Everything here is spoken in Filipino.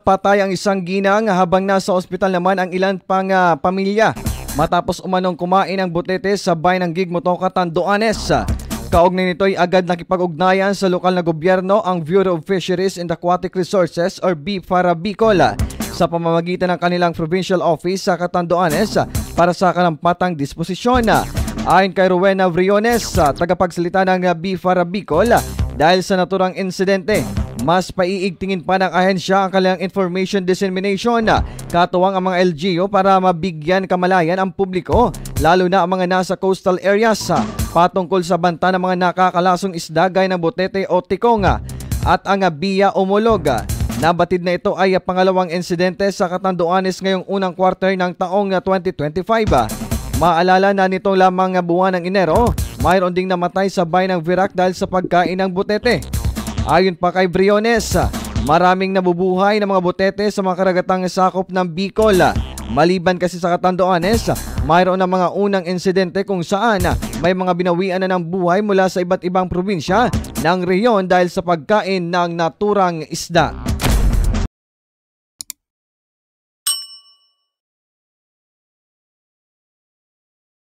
Napatay ang isang ginang habang nasa ospital naman ang ilan pang pamilya matapos umanong kumain ng butete sa bayan ng Gigmotoca, Tanduanes. Kaugnay nito ay agad nakipag-ugnayan sa lokal na gobyerno ang Bureau of Fisheries and Aquatic Resources or BFARA Bicol sa pamamagitan ng kanilang provincial office sa Catanduanes para sa kalampatang disposisyon. Ayon kay Rowena Briones, tagapagsalita ng BFARA Bicol, dahil sa naturang insidente, mas paiigtingin pa ng ahensya ang kanilang information dissemination, katuwang ang mga LGU para mabigyan kamalayan ang publiko, lalo na ang mga nasa coastal areas, patungkol sa banta ng mga nakakalasong isda gaya ng butete o tikong at ang biya umulog. Nabatid na ito ay pangalawang insidente sa Catanduanes ngayong unang quarter ng taong 2025. Maalala na nito lamang buwan ng Enero, mayroon ding namatay sa bayan ng Virac dahil sa pagkain ng butete. Ayon pa kay Briones, maraming nabubuhay ng mga butete sa mga karagatang sakop ng Bicol. Maliban kasi sa Catanduanes, mayroon na mga unang insidente kung saan may mga binawian na ng buhay mula sa iba't ibang probinsya ng rehiyon dahil sa pagkain ng naturang isda.